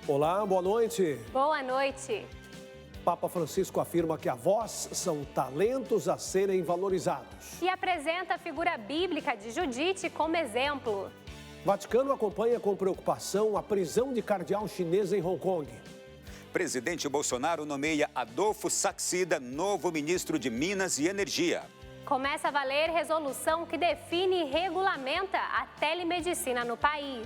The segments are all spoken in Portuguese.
Olá, boa noite. Boa noite. Papa Francisco afirma que avós são talentos a serem valorizados. E apresenta a figura bíblica de Judite como exemplo. Vaticano acompanha com preocupação a prisão de cardeal chinês em Hong Kong. Presidente Bolsonaro nomeia Adolfo Saxida novo ministro de Minas e Energia. Começa a valer resolução que define e regulamenta a telemedicina no país.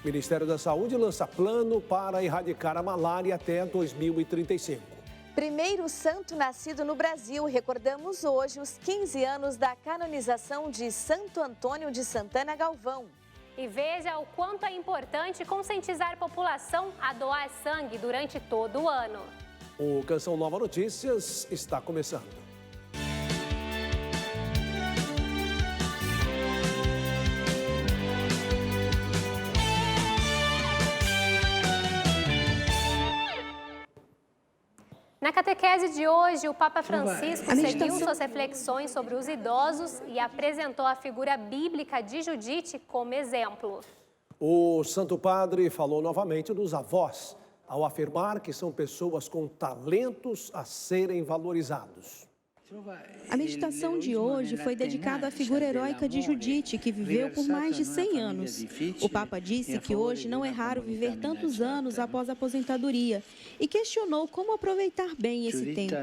Ministério da Saúde lança plano para erradicar a malária até 2035. Primeiro santo nascido no Brasil. Recordamos hoje os 15 anos da canonização de Santo Antônio de Santana Galvão. E veja o quanto é importante conscientizar a população a doar sangue durante todo o ano. O Canção Nova Notícias está começando. Na catequese de hoje, o Papa Francisco seguiu suas reflexões sobre os idosos e apresentou a figura bíblica de Judite como exemplo. O Santo Padre falou novamente dos avós, ao afirmar que são pessoas com talentos a serem valorizados. A meditação de hoje foi dedicada à figura heróica de Judite, que viveu por mais de 100 anos. O Papa disse que hoje não é raro viver tantos anos após a aposentadoria e questionou como aproveitar bem esse tempo.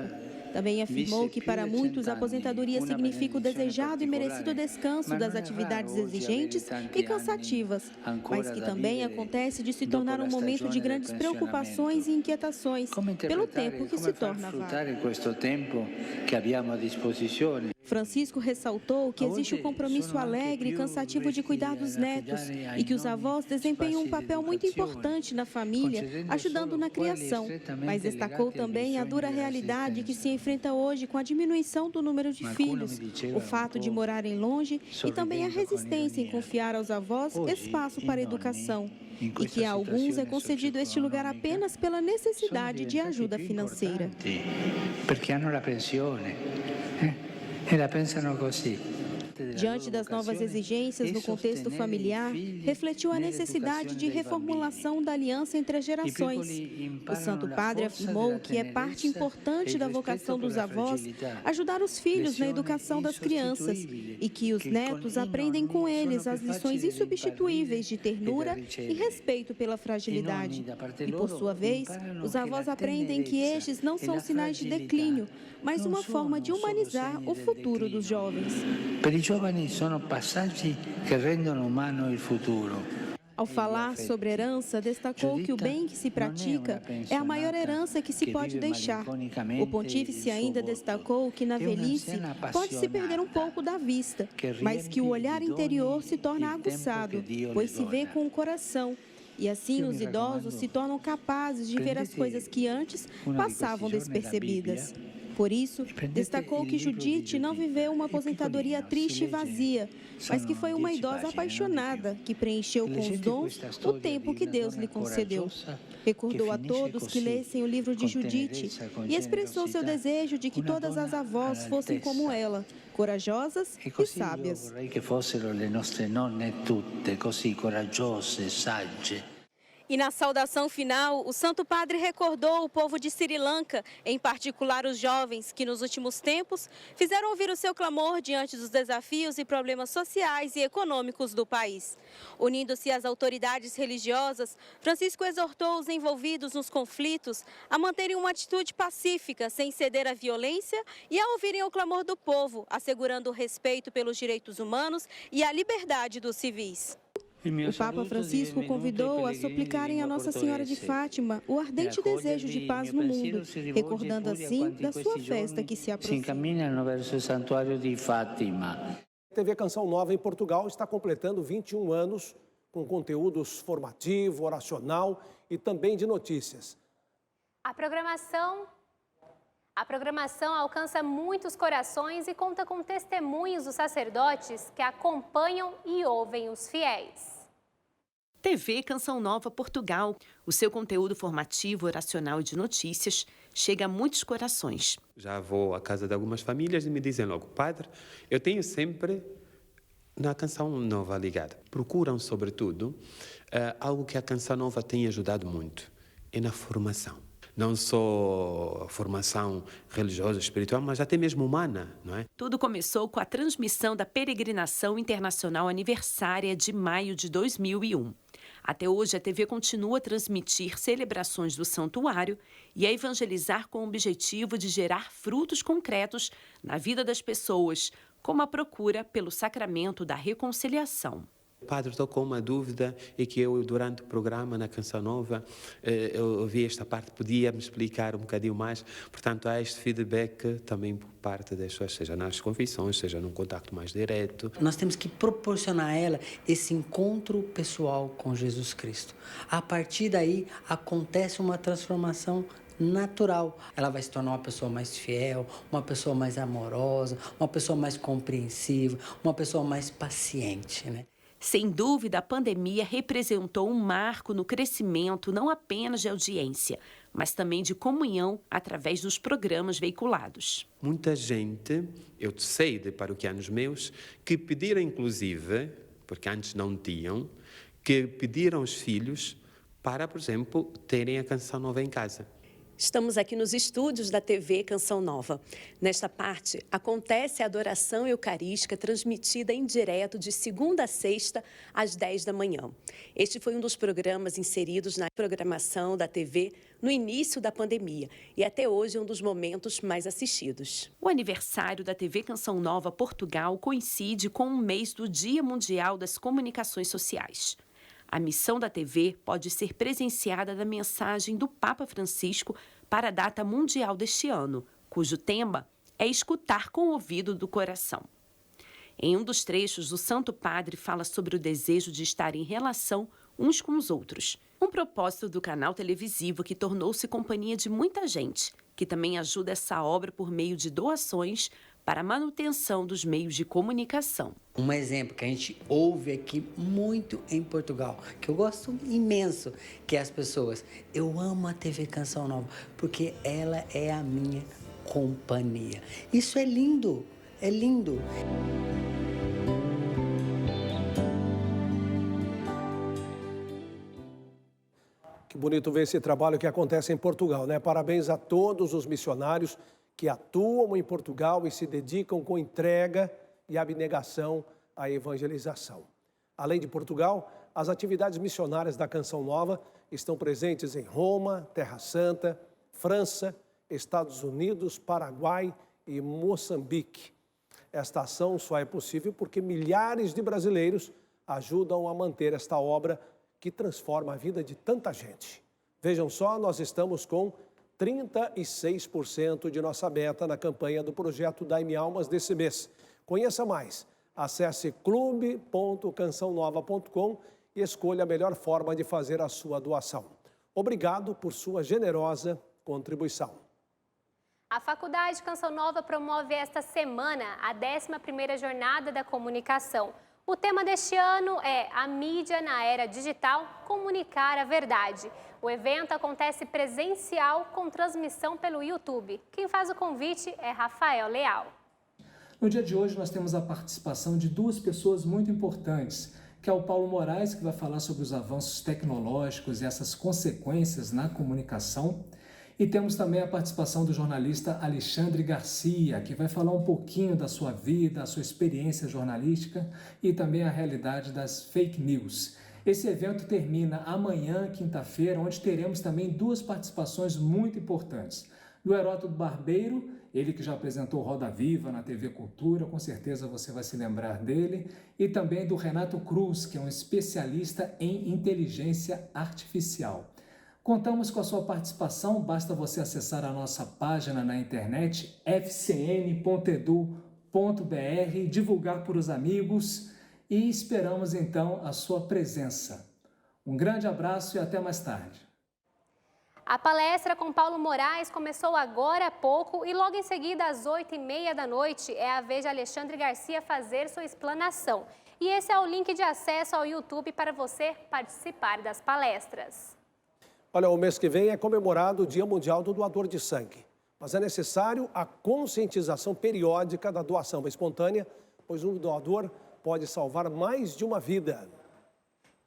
Também afirmou que para muitos a aposentadoria significa o desejado e merecido descanso das atividades exigentes e cansativas, mas que também acontece de se tornar um momento de grandes preocupações e inquietações pelo tempo que se torna vago. Francisco ressaltou que existe o compromisso alegre e cansativo de cuidar dos netos e que os avós desempenham um papel muito importante na família, ajudando na criação, mas destacou também a dura realidade que se enfrenta hoje com a diminuição do número de filhos, o fato de morarem longe e também a resistência em confiar aos avós espaço para a educação, e que a alguns é concedido este lugar apenas pela necessidade de ajuda financeira. Porque hanno la pensione e la pensano così. Diante das novas exigências no contexto familiar, refletiu a necessidade de reformulação da aliança entre as gerações. O Santo Padre afirmou que é parte importante da vocação dos avós ajudar os filhos na educação das crianças e que os netos aprendem com eles as lições insubstituíveis de ternura e respeito pela fragilidade. E, por sua vez, os avós aprendem que estes não são sinais de declínio, mas uma forma de humanizar o futuro dos jovens. Giovani sono passaggi che rendono umano il futuro. Ao falar sobre herança, destacou que o bem que se pratica é a maior herança que se pode deixar. O pontífice ainda destacou que na velhice pode-se perder um pouco da vista, mas que o olhar interior se torna aguçado, pois se vê com o coração. E assim os idosos se tornam capazes de ver as coisas que antes passavam despercebidas. Por isso, destacou que Judite não viveu uma aposentadoria triste e vazia, mas que foi uma idosa apaixonada, que preencheu com os dons o tempo que Deus lhe concedeu. Recordou a todos que lessem o livro de Judite e expressou seu desejo de que todas as avós fossem como ela, corajosas e sábias. Vorrei che fossero le nostre nonne tutte così coraggiose e sagge. E na saudação final, o Santo Padre recordou o povo de Sri Lanka, em particular os jovens, que nos últimos tempos fizeram ouvir o seu clamor diante dos desafios e problemas sociais e econômicos do país. Unindo-se às autoridades religiosas, Francisco exortou os envolvidos nos conflitos a manterem uma atitude pacífica, sem ceder à violência e a ouvirem o clamor do povo, assegurando o respeito pelos direitos humanos e a liberdade dos civis. O Papa Francisco convidou a suplicarem a Nossa Senhora de Fátima o ardente desejo de paz no mundo, recordando assim da sua festa que se aproxima. A TV Canção Nova em Portugal está completando 21 anos com conteúdos formativo, oracional e também de notícias. A programação alcança muitos corações e conta com testemunhos dos sacerdotes que acompanham e ouvem os fiéis. TV Canção Nova Portugal. O seu conteúdo formativo, oracional e de notícias chega a muitos corações. Já vou à casa de algumas famílias e me dizem logo: Padre, eu tenho sempre na Canção Nova ligada. Procuram, sobretudo, algo que a Canção Nova tem ajudado muito, é na formação. Não só formação religiosa, espiritual, mas até mesmo humana, não é? Tudo começou com a transmissão da Peregrinação Internacional Aniversária de maio de 2001. Até hoje, a TV continua a transmitir celebrações do santuário e a evangelizar com o objetivo de gerar frutos concretos na vida das pessoas, como a procura pelo sacramento da reconciliação. O padre tocou uma dúvida e que eu, durante o programa na Canção Nova, eu ouvi esta parte, podia me explicar um bocadinho mais. Portanto, há este feedback também por parte das pessoas, seja nas confissões, seja num contacto mais direto. Nós temos que proporcionar a ela esse encontro pessoal com Jesus Cristo. A partir daí, acontece uma transformação natural. Ela vai se tornar uma pessoa mais fiel, uma pessoa mais amorosa, uma pessoa mais compreensiva, uma pessoa mais paciente, né? Sem dúvida, a pandemia representou um marco no crescimento não apenas de audiência, mas também de comunhão através dos programas veiculados. Muita gente, eu sei de paroquianos meus, que pediram inclusive, porque antes não tinham, que pediram os filhos para, por exemplo, terem a Canção Nova em casa. Estamos aqui nos estúdios da TV Canção Nova. Nesta parte, acontece a adoração eucarística transmitida em direto de segunda a sexta, às 10 da manhã. Este foi um dos programas inseridos na programação da TV no início da pandemia e até hoje é um dos momentos mais assistidos. O aniversário da TV Canção Nova Portugal coincide com um mês do Dia Mundial das Comunicações Sociais. A missão da TV pode ser presenciada da mensagem do Papa Francisco para a data mundial deste ano, cujo tema é escutar com o ouvido do coração. Em um dos trechos, o Santo Padre fala sobre o desejo de estar em relação uns com os outros. Um propósito do canal televisivo que tornou-se companhia de muita gente, que também ajuda essa obra por meio de doações para a manutenção dos meios de comunicação. Um exemplo que a gente ouve aqui muito em Portugal, que eu gosto imenso, que é as pessoas. Eu amo a TV Canção Nova, porque ela é a minha companhia. Isso é lindo, é lindo. Que bonito ver esse trabalho que acontece em Portugal, né? Parabéns a todos os missionários que atuam em Portugal e se dedicam com entrega e abnegação à evangelização. Além de Portugal, as atividades missionárias da Canção Nova estão presentes em Roma, Terra Santa, França, Estados Unidos, Paraguai e Moçambique. Esta ação só é possível porque milhares de brasileiros ajudam a manter esta obra que transforma a vida de tanta gente. Vejam só, nós estamos com 36% de nossa meta na campanha do projeto Dai-me Almas desse mês. Conheça mais. Acesse clube.cançãonova.com e escolha a melhor forma de fazer a sua doação. Obrigado por sua generosa contribuição. A Faculdade Canção Nova promove esta semana a 11ª Jornada da Comunicação. O tema deste ano é a mídia na era digital, comunicar a verdade. O evento acontece presencial com transmissão pelo YouTube. Quem faz o convite é Rafael Leal. No dia de hoje nós temos a participação de duas pessoas muito importantes, que é o Paulo Moraes, que vai falar sobre os avanços tecnológicos e essas consequências na comunicação. E temos também a participação do jornalista Alexandre Garcia, que vai falar um pouquinho da sua vida, a sua experiência jornalística e também a realidade das fake news. Esse evento termina amanhã, quinta-feira, onde teremos também duas participações muito importantes. Do Heródoto Barbeiro, ele que já apresentou Roda Viva na TV Cultura, com certeza você vai se lembrar dele, e também do Renato Cruz, que é um especialista em inteligência artificial. Contamos com a sua participação, basta você acessar a nossa página na internet, fcn.edu.br, divulgar para os amigos e esperamos então a sua presença. Um grande abraço e até mais tarde. A palestra com Paulo Moraes começou agora há pouco e logo em seguida, às 8h30 da noite, é a vez de Alexandre Garcia fazer sua explanação. E esse é o link de acesso ao YouTube para você participar das palestras. Olha, o mês que vem é comemorado o Dia Mundial do Doador de Sangue. Mas é necessário a conscientização periódica da doação espontânea, pois um doador pode salvar mais de uma vida.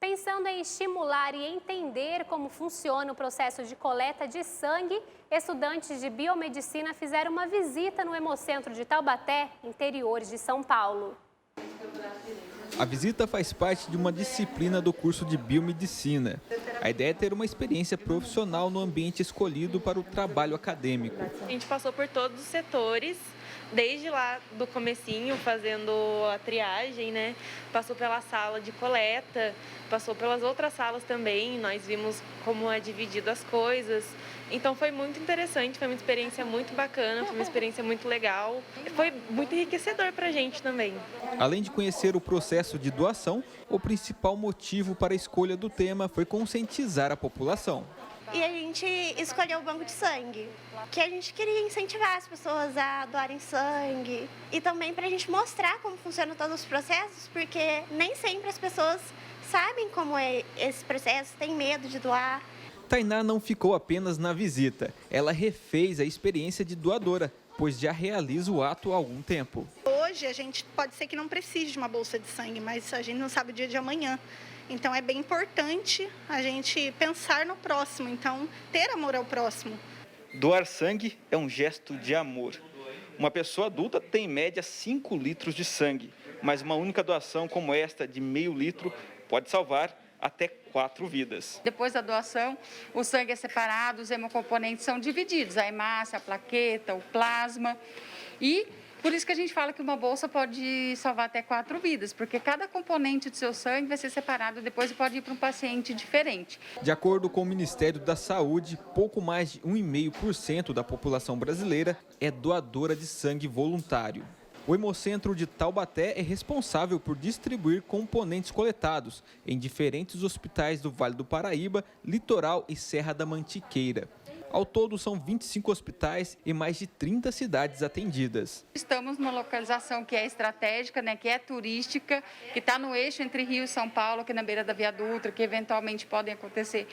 Pensando em estimular e entender como funciona o processo de coleta de sangue, estudantes de biomedicina fizeram uma visita no Hemocentro de Taubaté, interior de São Paulo. A visita faz parte de uma disciplina do curso de biomedicina. A ideia é ter uma experiência profissional no ambiente escolhido para o trabalho acadêmico. A gente passou por todos os setores, desde lá do comecinho, fazendo a triagem, né? Passou pela sala de coleta, passou pelas outras salas também, nós vimos como é dividido as coisas. Então foi muito interessante, foi uma experiência muito bacana, foi uma experiência muito legal. Foi muito enriquecedor para a gente também. Além de conhecer o processo de doação, o principal motivo para a escolha do tema foi conscientizar a população. E a gente escolheu o banco de sangue, que a gente queria incentivar as pessoas a doarem sangue e também para a gente mostrar como funcionam todos os processos, porque nem sempre as pessoas sabem como é esse processo, têm medo de doar. Tainá não ficou apenas na visita, ela refez a experiência de doadora, pois já realiza o ato há algum tempo. Hoje a gente pode ser que não precise de uma bolsa de sangue, mas a gente não sabe o dia de amanhã. Então é bem importante a gente pensar no próximo, então ter amor ao próximo. Doar sangue é um gesto de amor. Uma pessoa adulta tem em média 5 litros de sangue, mas uma única doação como esta de meio litro pode salvar até 4 vidas. Depois da doação, o sangue é separado, os hemocomponentes são divididos, a hemácia, a plaqueta, o plasma. E por isso que a gente fala que uma bolsa pode salvar até 4 vidas, porque cada componente do seu sangue vai ser separado depois e pode ir para um paciente diferente. De acordo com o Ministério da Saúde, pouco mais de 1,5% da população brasileira é doadora de sangue voluntário. O Hemocentro de Taubaté é responsável por distribuir componentes coletados em diferentes hospitais do Vale do Paraíba, Litoral e Serra da Mantiqueira. Ao todo, são 25 hospitais e mais de 30 cidades atendidas. Estamos numa localização que é estratégica, né, que é turística, que está no eixo entre Rio e São Paulo, aqui na beira da Via Dutra, que eventualmente podem acontecer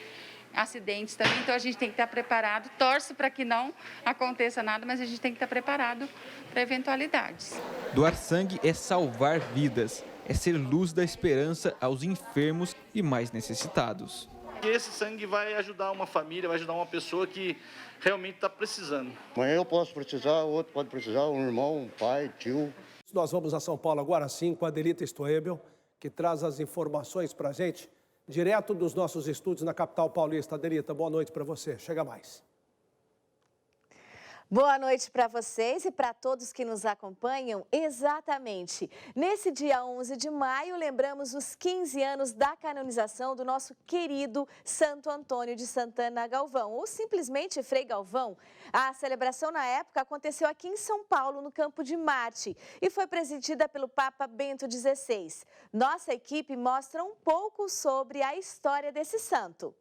acidentes também, então a gente tem que estar preparado, torce para que não aconteça nada, mas a gente tem que estar preparado para eventualidades. Doar sangue é salvar vidas, é ser luz da esperança aos enfermos e mais necessitados. Esse sangue vai ajudar uma família, vai ajudar uma pessoa que realmente está precisando. Amanhã eu posso precisar, outro pode precisar, um irmão, um pai, tio. Nós vamos a São Paulo agora sim com a Adelita Stoebel, que traz as informações para a gente, direto dos nossos estúdios na capital paulista. Adelita, boa noite para você. Chega mais. Boa noite para vocês e para todos que nos acompanham. Exatamente. Nesse dia 11 de maio, lembramos os 15 anos da canonização do nosso querido Santo Antônio de Santana Galvão, ou simplesmente Frei Galvão. A celebração na época aconteceu aqui em São Paulo, no Campo de Marte, e foi presidida pelo Papa Bento XVI. Nossa equipe mostra um pouco sobre a história desse santo.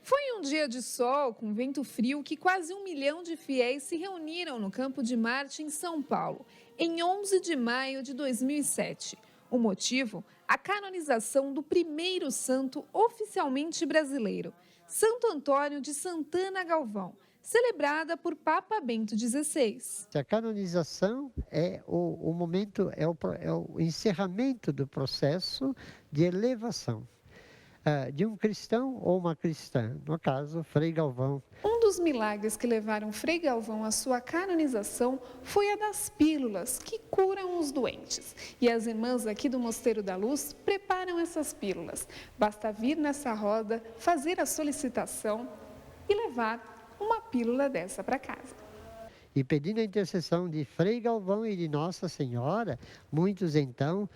Foi um dia de sol com vento frio que quase 1 milhão de fiéis se reuniram no Campo de Marte, em São Paulo, em 11 de maio de 2007. O motivo? A canonização do primeiro santo oficialmente brasileiro, Santo Antônio de Santana Galvão, celebrada por Papa Bento XVI. A canonização é o momento, é o encerramento do processo de elevação de um cristão ou uma cristã, no caso, Frei Galvão. Um dos milagres que levaram Frei Galvão à sua canonização foi a das pílulas, que curam os doentes. E as irmãs aqui do Mosteiro da Luz preparam essas pílulas. Basta vir nessa roda, fazer a solicitação e levar uma pílula dessa para casa. E pedindo a intercessão de Frei Galvão e de Nossa Senhora, muitos então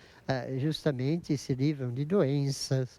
justamente se livram de doenças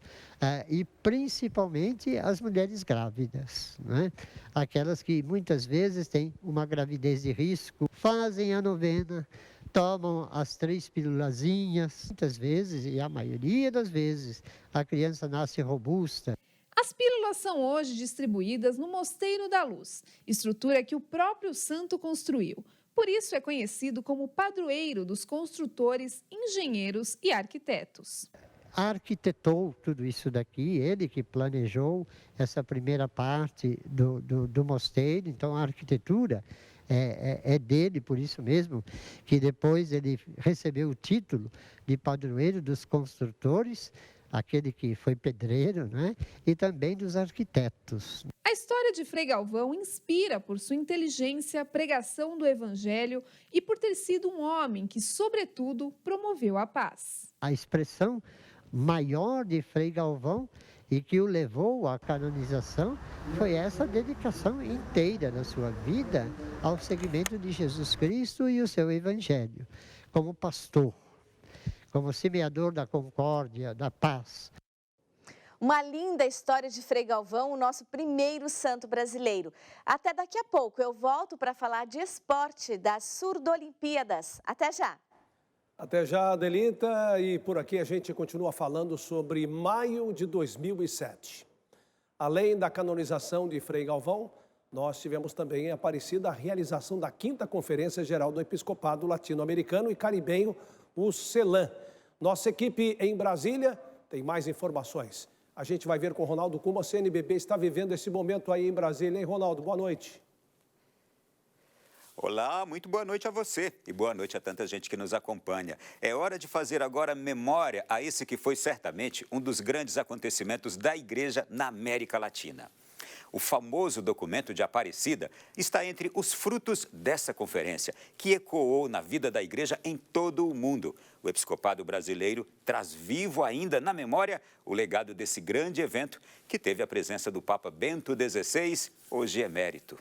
e principalmente as mulheres grávidas, né? Aquelas que muitas vezes têm uma gravidez de risco, fazem a novena, tomam as 3 pílulazinhas, muitas vezes, e a maioria das vezes, a criança nasce robusta. As pílulas são hoje distribuídas no Mosteiro da Luz, estrutura que o próprio santo construiu. Por isso é conhecido como padroeiro dos construtores, engenheiros e arquitetos. Arquitetou tudo isso daqui, ele que planejou essa primeira parte do mosteiro, então a arquitetura é dele, por isso mesmo que depois ele recebeu o título de padroeiro dos construtores, aquele que foi pedreiro, né? E também dos arquitetos. A história de Frei Galvão inspira por sua inteligência, pregação do evangelho e por ter sido um homem que, sobretudo, promoveu a paz. A expressão maior de Frei Galvão e que o levou à canonização foi essa dedicação inteira da sua vida ao seguimento de Jesus Cristo e o seu evangelho, como pastor, como semeador da concórdia, da paz. Uma linda história de Frei Galvão, o nosso primeiro santo brasileiro. Até daqui a pouco eu volto para falar de esporte das Surdolimpíadas. Até já! Até já, Adelita, e por aqui a gente continua falando sobre maio de 2007. Além da canonização de Frei Galvão, nós tivemos também em Aparecida a realização da 5ª Conferência Geral do Episcopado Latino-Americano e Caribenho, o CELAM. Nossa equipe em Brasília tem mais informações. A gente vai ver com o Ronaldo como a CNBB está vivendo esse momento aí em Brasília, hein, Ronaldo? Boa noite. Olá, muito boa noite a você e boa noite a tanta gente que nos acompanha. É hora de fazer agora memória a esse que foi certamente um dos grandes acontecimentos da Igreja na América Latina. O famoso documento de Aparecida está entre os frutos dessa conferência, que ecoou na vida da Igreja em todo o mundo. O episcopado brasileiro traz vivo ainda na memória o legado desse grande evento que teve a presença do Papa Bento XVI, hoje emérito.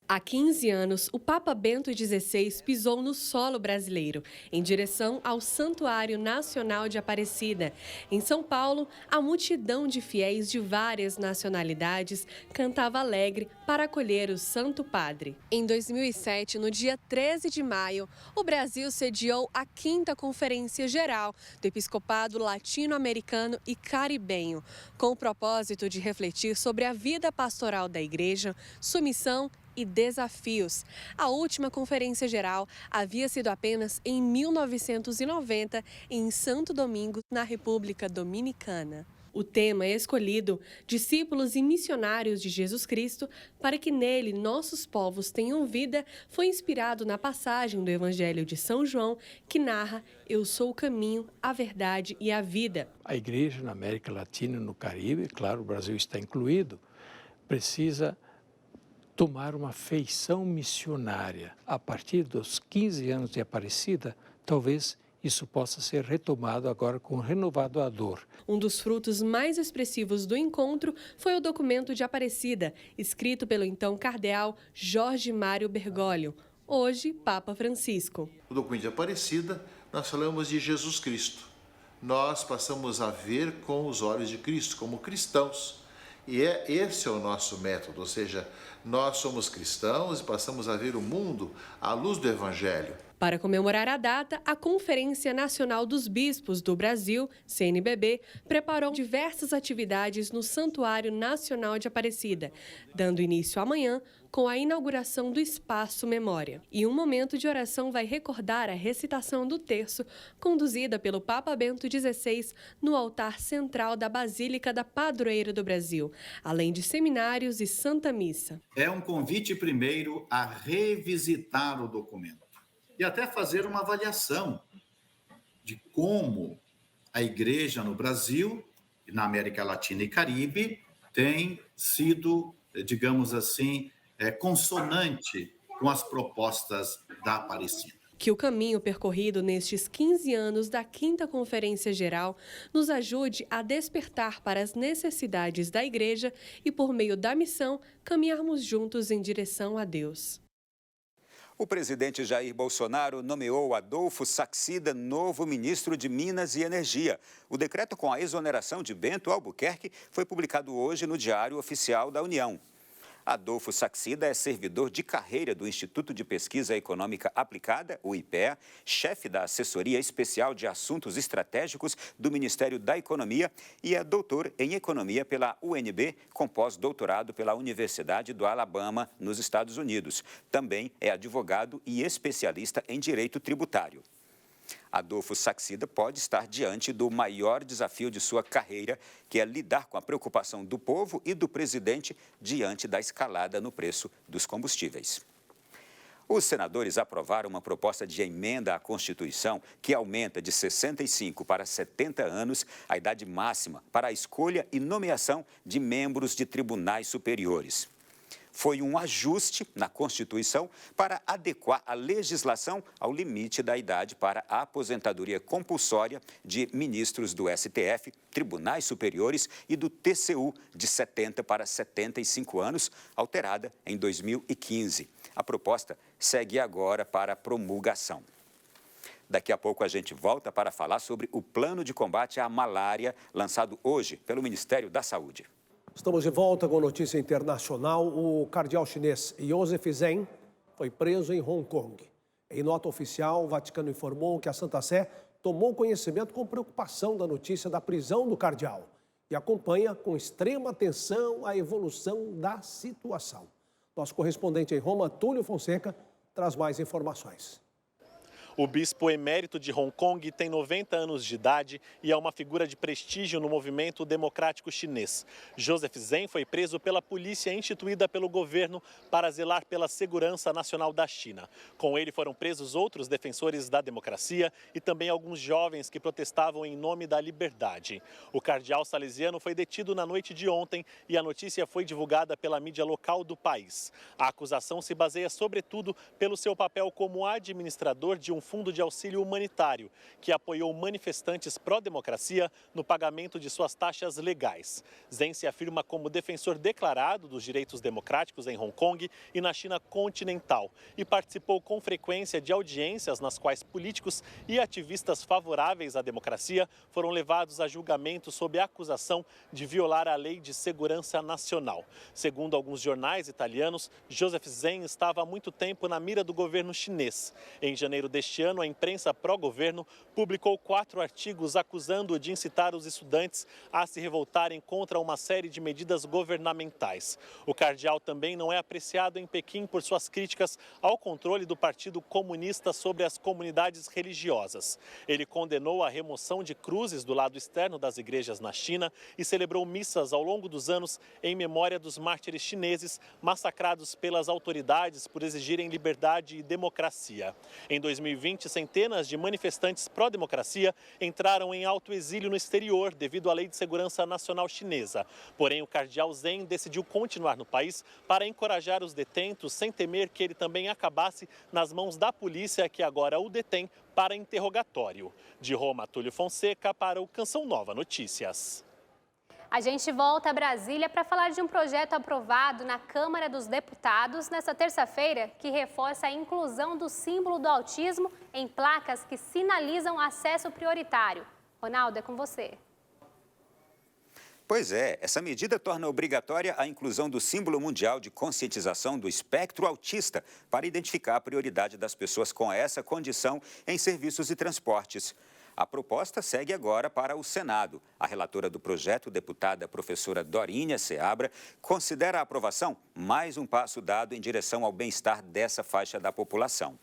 Há 15 anos, o Papa Bento XVI pisou no solo brasileiro, em direção ao Santuário Nacional de Aparecida. Em São Paulo, a multidão de fiéis de várias nacionalidades cantava alegre para acolher o Santo Padre. Em 2007, no dia 13 de maio, o Brasil sediou a 5ª Conferência Geral do Episcopado Latino-Americano e Caribenho, com o propósito de refletir sobre a vida pastoral da Igreja, sua missão e desafios. A última Conferência Geral havia sido apenas em 1990, em Santo Domingo, na República Dominicana. O tema escolhido, Discípulos e Missionários de Jesus Cristo, para que nele nossos povos tenham vida, foi inspirado na passagem do Evangelho de São João, que narra: Eu sou o caminho, a verdade e a vida. A Igreja na América Latina e no Caribe, claro, o Brasil está incluído, precisa tomar uma feição missionária. A partir dos 15 anos de Aparecida, talvez isso possa ser retomado agora com renovado ardor. Um dos frutos mais expressivos do encontro foi o documento de Aparecida, escrito pelo então cardeal Jorge Mário Bergoglio, hoje Papa Francisco. No documento de Aparecida, nós falamos de Jesus Cristo. Nós passamos a ver com os olhos de Cristo, como cristãos. E esse é o nosso método, ou seja, nós somos cristãos e passamos a ver o mundo à luz do Evangelho. Para comemorar a data, a Conferência Nacional dos Bispos do Brasil, CNBB, preparou diversas atividades no Santuário Nacional de Aparecida, dando início amanhã com a inauguração do Espaço Memória. E um momento de oração vai recordar a recitação do terço, conduzida pelo Papa Bento XVI no altar central da Basílica da Padroeira do Brasil, além de seminários e Santa Missa. É um convite primeiro a revisitar o documento e até fazer uma avaliação de como a Igreja no Brasil, na América Latina e Caribe, tem sido, digamos assim, consonante com as propostas da Aparecida. Que o caminho percorrido nestes 15 anos da 5ª Conferência Geral nos ajude a despertar para as necessidades da Igreja e, por meio da missão, caminharmos juntos em direção a Deus. O presidente Jair Bolsonaro nomeou Adolfo Saxida novo ministro de Minas e Energia. O decreto com a exoneração de Bento Albuquerque foi publicado hoje no Diário Oficial da União. Adolfo Saxida é servidor de carreira do Instituto de Pesquisa Econômica Aplicada, o IPEA, chefe da Assessoria Especial de Assuntos Estratégicos do Ministério da Economia e é doutor em Economia pela UNB, com pós-doutorado pela Universidade do Alabama, nos Estados Unidos. Também é advogado e especialista em direito tributário. Adolfo Saxida pode estar diante do maior desafio de sua carreira, que é lidar com a preocupação do povo e do presidente diante da escalada no preço dos combustíveis. Os senadores aprovaram uma proposta de emenda à Constituição que aumenta de 65 para 70 anos a idade máxima para a escolha e nomeação de membros de tribunais superiores. Foi um ajuste na Constituição para adequar a legislação ao limite da idade para a aposentadoria compulsória de ministros do STF, tribunais superiores e do TCU, de 70 para 75 anos, alterada em 2015. A proposta segue agora para promulgação. Daqui a pouco a gente volta para falar sobre o plano de combate à malária lançado hoje pelo Ministério da Saúde. Estamos de volta com notícia internacional. O cardeal chinês Joseph Zen foi preso em Hong Kong. Em nota oficial, o Vaticano informou que a Santa Sé tomou conhecimento com preocupação da notícia da prisão do cardeal e acompanha com extrema atenção a evolução da situação. Nosso correspondente em Roma, Túlio Fonseca, traz mais informações. O bispo emérito de Hong Kong tem 90 anos de idade e é uma figura de prestígio no movimento democrático chinês. Joseph Zen foi preso pela polícia instituída pelo governo para zelar pela segurança nacional da China. Com ele foram presos outros defensores da democracia e também alguns jovens que protestavam em nome da liberdade. O cardeal salesiano foi detido na noite de ontem e a notícia foi divulgada pela mídia local do país. A acusação se baseia sobretudo pelo seu papel como administrador de um fundo de auxílio humanitário, que apoiou manifestantes pró-democracia no pagamento de suas taxas legais. Zen se afirma como defensor declarado dos direitos democráticos em Hong Kong e na China continental e participou com frequência de audiências nas quais políticos e ativistas favoráveis à democracia foram levados a julgamento sob a acusação de violar a Lei de Segurança Nacional. Segundo alguns jornais italianos, Joseph Zen estava há muito tempo na mira do governo chinês. Em janeiro deste ano, a imprensa pró-governo publicou 4 artigos acusando-o de incitar os estudantes a se revoltarem contra uma série de medidas governamentais. O cardeal também não é apreciado em Pequim por suas críticas ao controle do Partido Comunista sobre as comunidades religiosas. Ele condenou a remoção de cruzes do lado externo das igrejas na China e celebrou missas ao longo dos anos em memória dos mártires chineses massacrados pelas autoridades por exigirem liberdade e democracia. Em 2020, centenas de manifestantes pró-democracia entraram em autoexílio no exterior devido à Lei de Segurança Nacional chinesa. Porém, o cardeal Zen decidiu continuar no país para encorajar os detentos sem temer que ele também acabasse nas mãos da polícia, que agora o detém para interrogatório. De Roma, Túlio Fonseca para o Canção Nova Notícias. A gente volta a Brasília para falar de um projeto aprovado na Câmara dos Deputados nesta terça-feira que reforça a inclusão do símbolo do autismo em placas que sinalizam acesso prioritário. Ronaldo, é com você. Pois é, essa medida torna obrigatória a inclusão do símbolo mundial de conscientização do espectro autista para identificar a prioridade das pessoas com essa condição em serviços e transportes. A proposta segue agora para o Senado. A relatora do projeto, deputada professora Dorinha Seabra, considera a aprovação mais um passo dado em direção ao bem-estar dessa faixa da população.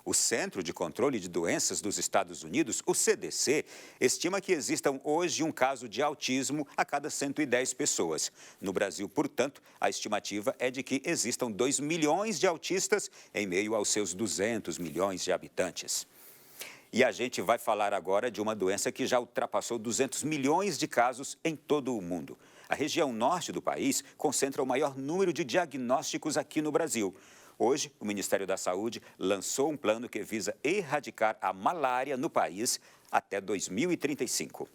O Centro de Controle de Doenças dos Estados Unidos, o CDC, estima que existam hoje um caso de autismo a cada 110 pessoas. No Brasil, portanto, a estimativa é de que existam 2 milhões de autistas em meio aos seus 200 milhões de habitantes. E a gente vai falar agora de uma doença que já ultrapassou 200 milhões de casos em todo o mundo. A região norte do país concentra o maior número de diagnósticos aqui no Brasil. Hoje, o Ministério da Saúde lançou um plano que visa erradicar a malária no país até 2035.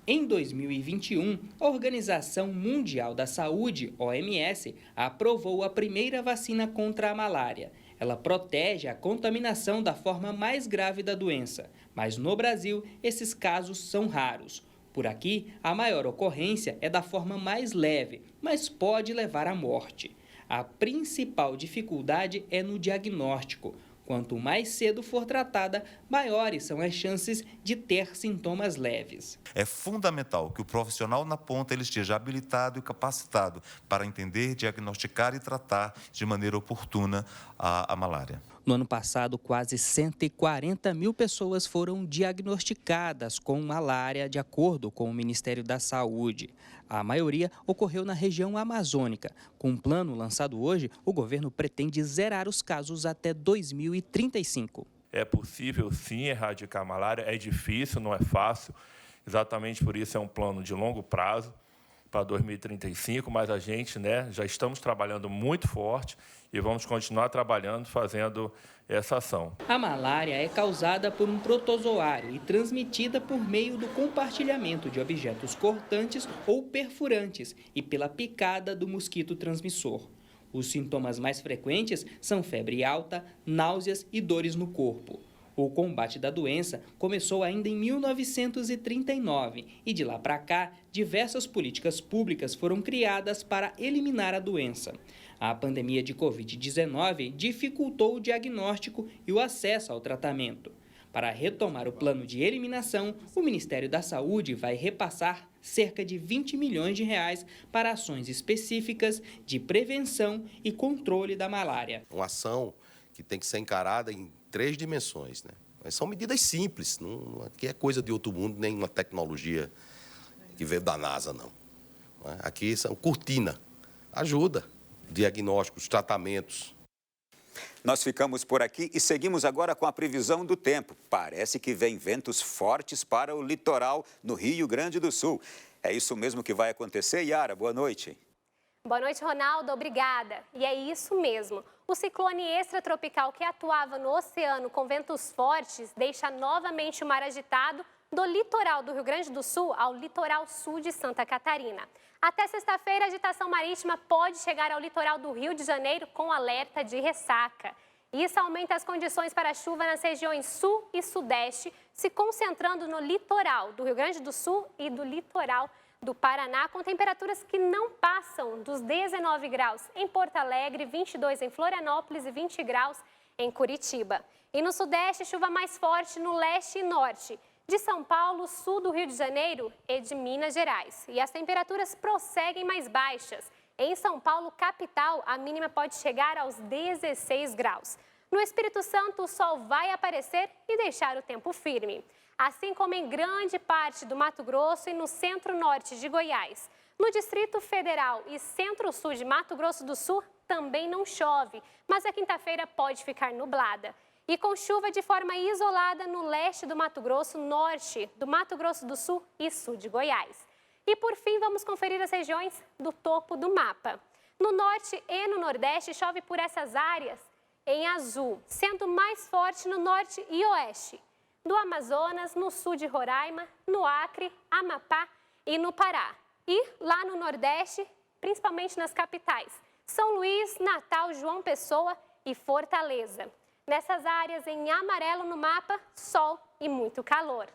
Em 2021, a Organização Mundial da Saúde, OMS, aprovou a primeira vacina contra a malária. Ela protege a contaminação da forma mais grave da doença, mas no Brasil esses casos são raros. Por aqui, a maior ocorrência é da forma mais leve, mas pode levar à morte. A principal dificuldade é no diagnóstico. Quanto mais cedo for tratada, maiores são as chances de ter sintomas leves. É fundamental que o profissional na ponta ele esteja habilitado e capacitado para entender, diagnosticar e tratar de maneira oportuna a malária. No ano passado, quase 140 mil pessoas foram diagnosticadas com malária, de acordo com o Ministério da Saúde. A maioria ocorreu na região amazônica. Com um plano lançado hoje, o governo pretende zerar os casos até 2035. É possível, sim, erradicar a malária. É difícil, não é fácil. Exatamente por isso é um plano de longo prazo, para 2035, mas a gente, já estamos trabalhando muito forte e vamos continuar trabalhando, fazendo essa ação. A malária é causada por um protozoário e transmitida por meio do compartilhamento de objetos cortantes ou perfurantes e pela picada do mosquito transmissor. Os sintomas mais frequentes são febre alta, náuseas e dores no corpo. O combate da doença começou ainda em 1939 e, de lá para cá, diversas políticas públicas foram criadas para eliminar a doença. A pandemia de Covid-19 dificultou o diagnóstico e o acesso ao tratamento. Para retomar o plano de eliminação, o Ministério da Saúde vai repassar cerca de 20 milhões de reais para ações específicas de prevenção e controle da malária. Uma ação que tem que ser encarada em 3 dimensões, Mas são medidas simples, não aqui é coisa de outro mundo, nem uma tecnologia que veio da NASA, não. Aqui são cortina, ajuda, diagnósticos, tratamentos. Nós ficamos por aqui e seguimos agora com a previsão do tempo. Parece que vem ventos fortes para o litoral no Rio Grande do Sul. É isso mesmo que vai acontecer, Yara? Boa noite. Boa noite, Ronaldo. Obrigada. E é isso mesmo. O ciclone extratropical que atuava no oceano com ventos fortes deixa novamente o mar agitado do litoral do Rio Grande do Sul ao litoral sul de Santa Catarina. Até sexta-feira, a agitação marítima pode chegar ao litoral do Rio de Janeiro com alerta de ressaca. Isso aumenta as condições para chuva nas regiões sul e sudeste, se concentrando no litoral do Rio Grande do Sul e do litoral do Paraná, com temperaturas que não passam dos 19 graus em Porto Alegre, 22 em Florianópolis e 20 graus em Curitiba. E no sudeste, chuva mais forte no leste e norte de São Paulo, sul do Rio de Janeiro e de Minas Gerais. E as temperaturas prosseguem mais baixas. Em São Paulo, capital, a mínima pode chegar aos 16 graus. No Espírito Santo, o sol vai aparecer e deixar o tempo firme. Assim como em grande parte do Mato Grosso e no centro-norte de Goiás. No Distrito Federal e centro-sul de Mato Grosso do Sul também não chove, mas a quinta-feira pode ficar nublada. E com chuva de forma isolada no leste do Mato Grosso, norte do Mato Grosso do Sul e sul de Goiás. E por fim, vamos conferir as regiões do topo do mapa. No norte e no nordeste chove por essas áreas em azul, sendo mais forte no norte e oeste do Amazonas, no sul de Roraima, no Acre, Amapá e no Pará. E lá no Nordeste, principalmente nas capitais, São Luís, Natal, João Pessoa e Fortaleza. Nessas áreas, em amarelo no mapa, sol e muito calor.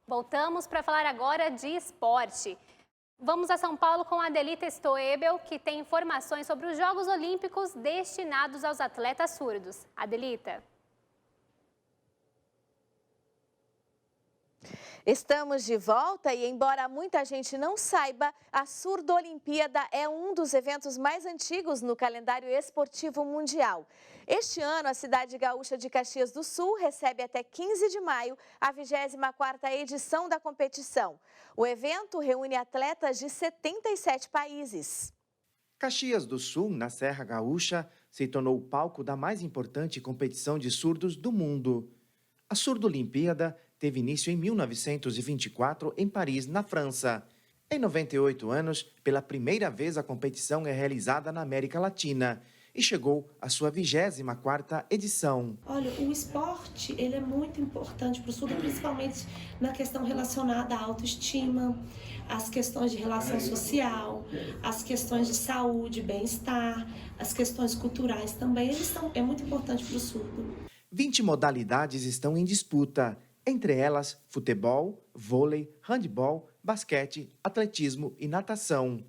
Voltamos para falar agora de esporte. Vamos a São Paulo com a Adelita Stoebel, que tem informações sobre os Jogos Olímpicos destinados aos atletas surdos. Adelita. Estamos de volta e, embora muita gente não saiba, a Surdo-Olimpíada é um dos eventos mais antigos no calendário esportivo mundial. Este ano, a cidade gaúcha de Caxias do Sul recebe até 15 de maio a 24ª edição da competição. O evento reúne atletas de 77 países. Caxias do Sul, na Serra Gaúcha, se tornou o palco da mais importante competição de surdos do mundo. A Surdo-Olimpíada teve início em 1924 em Paris, na França. Em 98 anos, pela primeira vez a competição é realizada na América Latina e chegou à sua 24ª edição. Olha, o esporte ele é muito importante para o surdo, principalmente na questão relacionada à autoestima, as questões de relação social, as questões de saúde, bem-estar, as questões culturais também, é muito importante para o surdo. 20 modalidades estão em disputa. Entre elas, futebol, vôlei, handebol, basquete, atletismo e natação.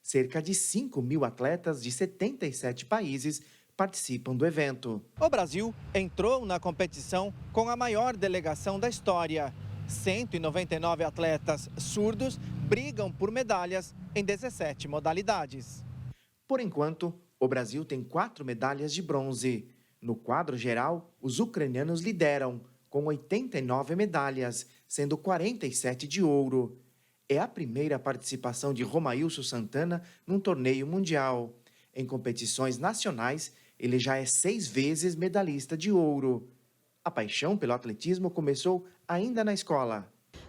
Cerca de 5.000 atletas de 77 países participam do evento. O Brasil entrou na competição com a maior delegação da história. 199 atletas surdos brigam por medalhas em 17 modalidades. Por enquanto, o Brasil tem 4 medalhas de bronze. No quadro geral, os ucranianos lideram, com 89 medalhas, sendo 47 de ouro. É a primeira participação de Romailson Santana num torneio mundial. Em competições nacionais, ele já é 6 vezes medalhista de ouro. A paixão pelo atletismo começou ainda na escola.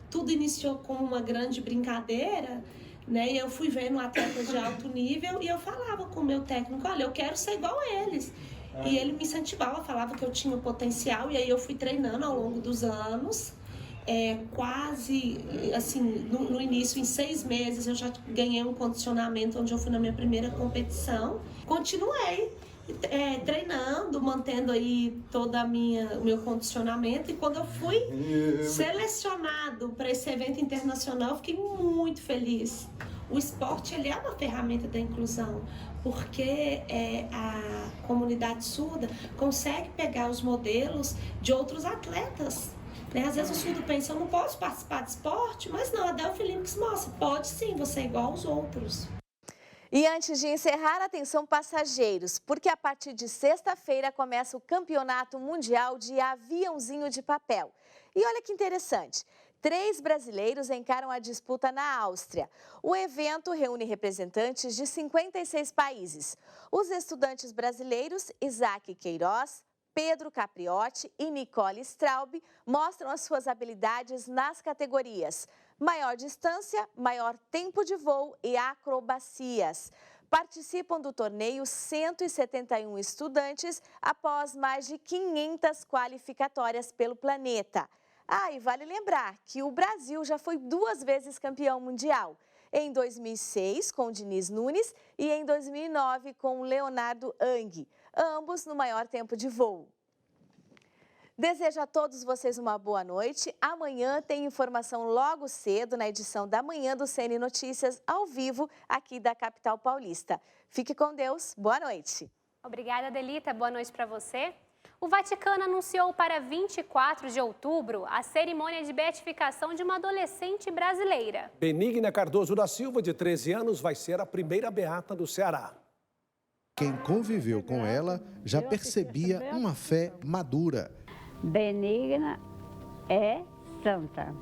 Tudo iniciou com uma grande brincadeira, né? E eu fui vendo atletas de alto nível e eu falava com o meu técnico, olha, eu quero ser igual a eles. E ele me incentivava, falava que eu tinha o potencial, e aí eu fui treinando ao longo dos anos. Quase, assim, no início, em 6 meses, eu já ganhei um condicionamento onde eu fui na minha primeira competição. Continuei treinando, mantendo aí todo o meu condicionamento. E quando eu fui selecionado para esse evento internacional, eu fiquei muito feliz. O esporte, ele é uma ferramenta da inclusão, porque a comunidade surda consegue pegar os modelos de outros atletas. Às vezes o surdo pensa, eu não posso participar de esporte, mas não, a Delphi Olympics mostra, pode sim, você é igual aos outros. E antes de encerrar, atenção passageiros, porque a partir de sexta-feira começa o Campeonato Mundial de Aviãozinho de Papel. E olha que interessante, 3 brasileiros encaram a disputa na Áustria. O evento reúne representantes de 56 países. Os estudantes brasileiros Isaac Queiroz, Pedro Capriotti e Nicole Straub mostram as suas habilidades nas categorias maior distância, maior tempo de voo e acrobacias. Participam do torneio 171 estudantes após mais de 500 qualificatórias pelo planeta. E vale lembrar que o Brasil já foi 2 vezes campeão mundial. Em 2006, com o Diniz Nunes, e em 2009, com o Leonardo Ang, ambos no maior tempo de voo. Desejo a todos vocês uma boa noite. Amanhã tem informação logo cedo na edição da manhã do CN Notícias, ao vivo, aqui da capital paulista. Fique com Deus. Boa noite. Obrigada, Adelita. Boa noite para você. O Vaticano anunciou para 24 de outubro a cerimônia de beatificação de uma adolescente brasileira. Benigna Cardoso da Silva, de 13 anos, vai ser a primeira beata do Ceará. Quem conviveu com ela já percebia uma fé madura. Benigna é santa.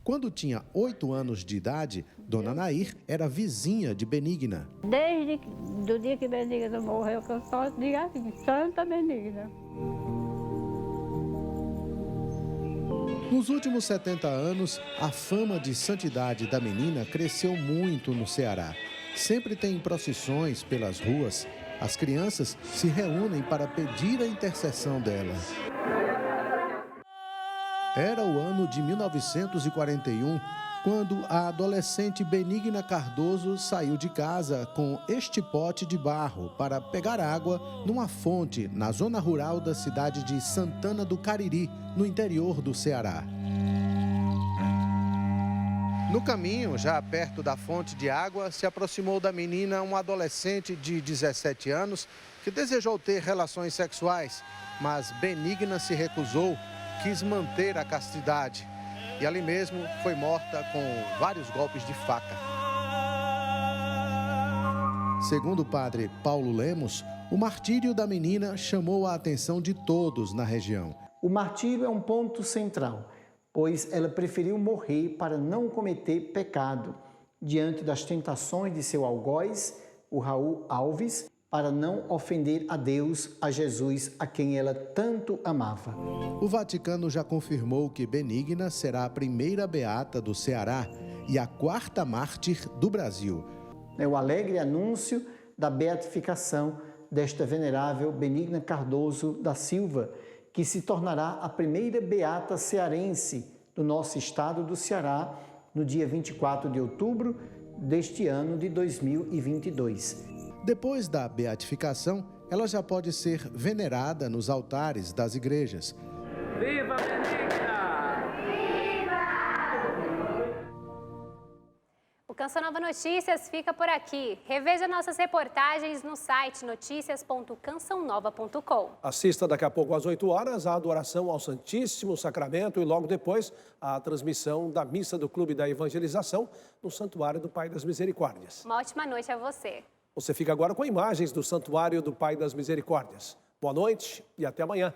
Quando tinha 8 anos de idade, Dona Nair era vizinha de Benigna. Desde o dia que Benigna morreu, que eu só digo assim, Santa Benigna. Nos últimos 70 anos, a fama de santidade da menina cresceu muito no Ceará. Sempre tem procissões pelas ruas. As crianças se reúnem para pedir a intercessão dela. Era o ano de 1941, quando a adolescente Benigna Cardoso saiu de casa com este pote de barro para pegar água numa fonte na zona rural da cidade de Santana do Cariri, no interior do Ceará. No caminho, já perto da fonte de água, se aproximou da menina um adolescente de 17 anos que desejou ter relações sexuais, mas Benigna se recusou. Quis manter a castidade e ali mesmo foi morta com vários golpes de faca. Segundo o padre Paulo Lemos, o martírio da menina chamou a atenção de todos na região. O martírio é um ponto central, pois ela preferiu morrer para não cometer pecado, diante das tentações de seu algoz, o Raul Alves, para não ofender a Deus, a Jesus, a quem ela tanto amava. O Vaticano já confirmou que Benigna será a primeira beata do Ceará e a 4ª mártir do Brasil. É o alegre anúncio da beatificação desta venerável Benigna Cardoso da Silva, que se tornará a primeira beata cearense do nosso estado do Ceará, no dia 24 de outubro deste ano de 2022. Depois da beatificação, ela já pode ser venerada nos altares das igrejas. Viva Benigna! Viva! O Canção Nova Notícias fica por aqui. Reveja nossas reportagens no site noticias.cançãonova.com. Assista daqui a pouco às 8 horas a adoração ao Santíssimo Sacramento e logo depois a transmissão da Missa do Clube da Evangelização no Santuário do Pai das Misericórdias. Uma ótima noite a você. Você fica agora com imagens do Santuário do Pai das Misericórdias. Boa noite e até amanhã.